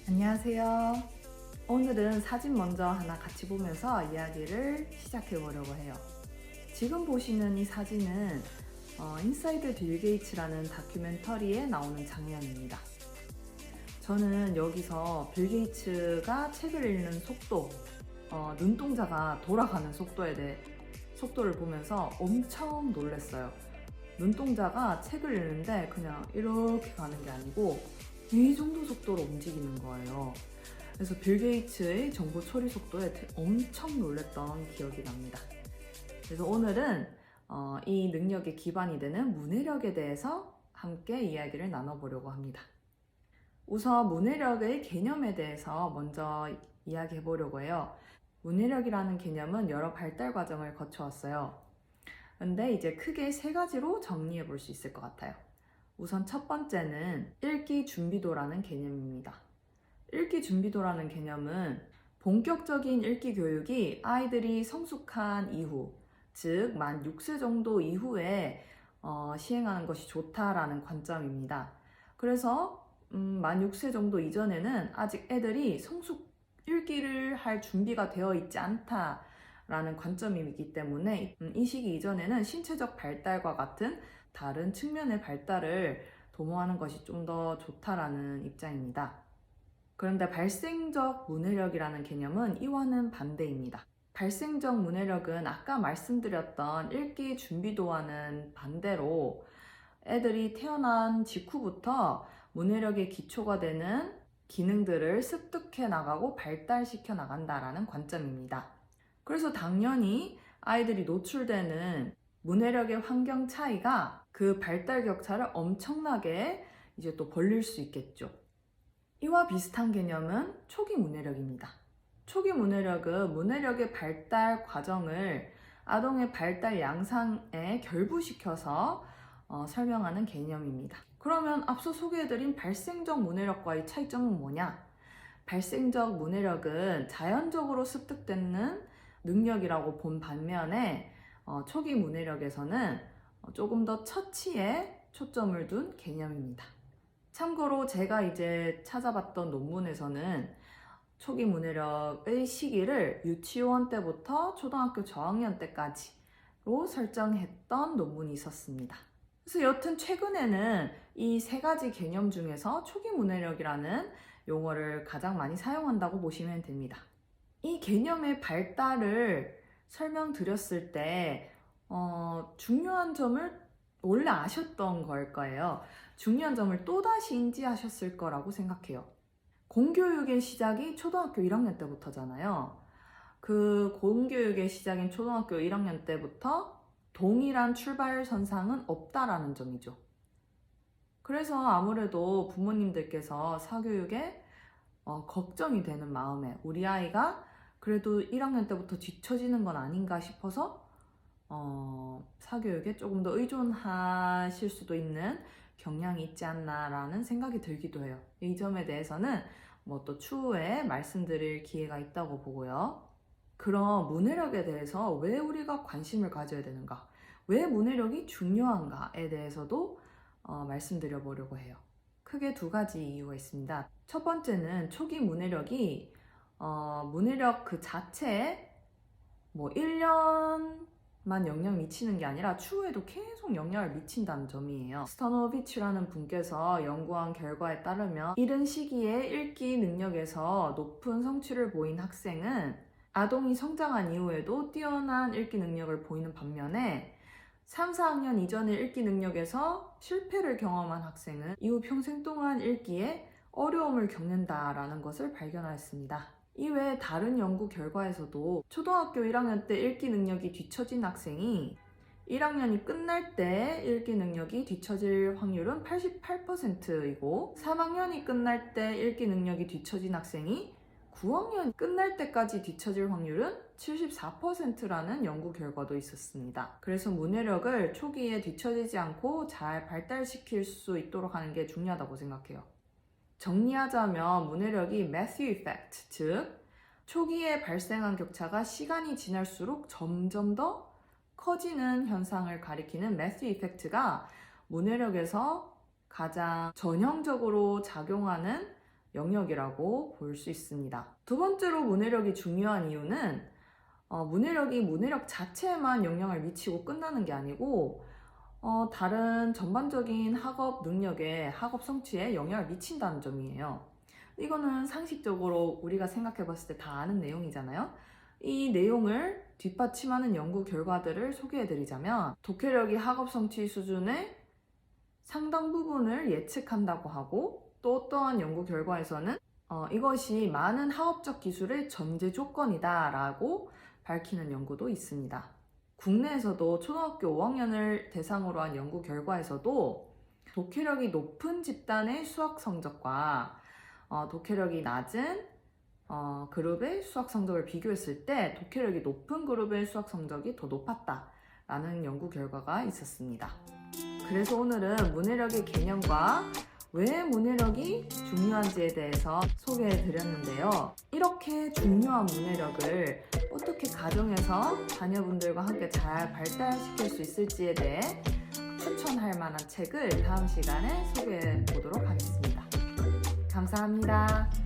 안녕하세요. 오늘은 사진 먼저 하나 같이 보면서 이야기를 시작해 보려고 해요. 지금 보시는 이 사진은 인사이드 빌 게이츠라는 다큐멘터리에 나오는 장면입니다. 저는 여기서 빌 게이츠가 책을 읽는 속도, 눈동자가 돌아가는 속도를 보면서 엄청 놀랐어요. 눈동자가 책을 읽는데 그냥 이렇게 가는 게 아니고 이 정도 속도로 움직이는 거예요. 그래서 빌 게이츠의 정보 처리 속도에 엄청 놀랐던 기억이 납니다. 그래서 오늘은 이 능력의 기반이 되는 문해력에 대해서 함께 이야기를 나눠보려고 합니다. 우선 문해력의 개념에 대해서 먼저 이야기해 보려고 해요. 문해력이라는 개념은 여러 발달 과정을 거쳐왔어요. 근데 이제 크게 세 가지로 정리해 볼 수 있을 것 같아요. 우선 첫 번째는 읽기 준비도라는 개념입니다. 읽기 준비도라는 개념은 본격적인 읽기 교육이 아이들이 성숙한 이후, 즉 만 6세 정도 이후에 시행하는 것이 좋다라는 관점입니다. 그래서 만 6세 정도 이전에는 아직 애들이 읽기를 할 준비가 되어 있지 않다라는 관점이기 때문에 이 시기 이전에는 신체적 발달과 같은 다른 측면의 발달을 도모하는 것이 좀 더 좋다라는 입장입니다. 그런데 발생적 문해력이라는 개념은 이와는 반대입니다. 발생적 문해력은 아까 말씀드렸던 읽기 준비도와는 반대로 애들이 태어난 직후부터 문해력의 기초가 되는 기능들을 습득해 나가고 발달시켜 나간다라는 관점입니다. 그래서 당연히 아이들이 노출되는 문해력의 환경 차이가 그 발달 격차를 엄청나게 이제 또 벌릴 수 있겠죠. 이와 비슷한 개념은 초기 문해력입니다. 초기 문해력은 문해력의 발달 과정을 아동의 발달 양상에 결부시켜서 설명하는 개념입니다. 그러면 앞서 소개해드린 발생적 문해력과의 차이점은 뭐냐? 발생적 문해력은 자연적으로 습득되는 능력이라고 본 반면에 초기 문해력에서는 조금 더 처치에 초점을 둔 개념입니다. 참고로 제가 이제 찾아봤던 논문에서는 초기 문해력의 시기를 유치원 때부터 초등학교 저학년 때까지로 설정했던 논문이 있었습니다. 그래서 여튼 최근에는 이 세 가지 개념 중에서 초기 문해력이라는 용어를 가장 많이 사용한다고 보시면 됩니다. 이 개념의 발달을 설명드렸을 때 중요한 점을 원래 아셨던 걸 거예요. 중요한 점을 또다시 인지하셨을 거라고 생각해요. 공교육의 시작이 초등학교 1학년 때부터잖아요. 그 공교육의 시작인 초등학교 1학년 때부터 동일한 출발선상은 없다라는 점이죠. 그래서 아무래도 부모님들께서 사교육에 걱정이 되는 마음에 우리 아이가 그래도 1학년 때부터 뒤처지는 건 아닌가 싶어서 사교육에 조금 더 의존하실 수도 있는 경향이 있지 않나라는 생각이 들기도 해요. 이 점에 대해서는 또 추후에 말씀드릴 기회가 있다고 보고요. 그럼 문해력에 대해서 왜 우리가 관심을 가져야 되는가? 왜 문해력이 중요한가에 대해서도 말씀드려 보려고 해요. 크게 두 가지 이유가 있습니다. 첫 번째는 초기 문해력이 문해력 그 자체에 1년만 영향 미치는 게 아니라 추후에도 계속 영향을 미친다는 점이에요. 스터노비치라는 분께서 연구한 결과에 따르면 이른 시기에 읽기 능력에서 높은 성취를 보인 학생은 아동이 성장한 이후에도 뛰어난 읽기 능력을 보이는 반면에 3, 4학년 이전의 읽기 능력에서 실패를 경험한 학생은 이후 평생 동안 읽기에 어려움을 겪는다라는 것을 발견하였습니다. 이외에 다른 연구 결과에서도 초등학교 1학년 때 읽기 능력이 뒤처진 학생이 1학년이 끝날 때 읽기 능력이 뒤처질 확률은 88%이고 3학년이 끝날 때 읽기 능력이 뒤처진 학생이 9학년 끝날 때까지 뒤처질 확률은 74%라는 연구 결과도 있었습니다. 그래서 문해력을 초기에 뒤처지지 않고 잘 발달시킬 수 있도록 하는 게 중요하다고 생각해요. 정리하자면 문해력이 매튜 이펙트, 즉 초기에 발생한 격차가 시간이 지날수록 점점 더 커지는 현상을 가리키는 매튜 이펙트가 문해력에서 가장 전형적으로 작용하는 영역이라고 볼 수 있습니다. 두 번째로 문해력이 중요한 이유는 문해력이 문해력 자체에만 영향을 미치고 끝나는 게 아니고 다른 전반적인 학업 능력에 학업 성취에 영향을 미친다는 점이에요. 이거는 상식적으로 우리가 생각해 봤을 때 다 아는 내용이잖아요. 이 내용을 뒷받침하는 연구 결과들을 소개해 드리자면 독해력이 학업 성취 수준의 상당 부분을 예측한다고 하고 또 어떠한 연구 결과에서는 이것이 많은 학업적 기술의 전제 조건이다 라고 밝히는 연구도 있습니다. 국내에서도 초등학교 5학년을 대상으로 한 연구 결과에서도 독해력이 높은 집단의 수학 성적과 독해력이 낮은 그룹의 수학 성적을 비교했을 때 독해력이 높은 그룹의 수학 성적이 더 높았다라는 연구 결과가 있었습니다. 그래서 오늘은 문해력의 개념과 왜 문해력이 중요한지에 대해서 소개해 드렸는데요. 이렇게 중요한 문해력을 어떻게 가정에서 자녀분들과 함께 잘 발달시킬 수 있을지에 대해 추천할 만한 책을 다음 시간에 소개해 보도록 하겠습니다. 감사합니다.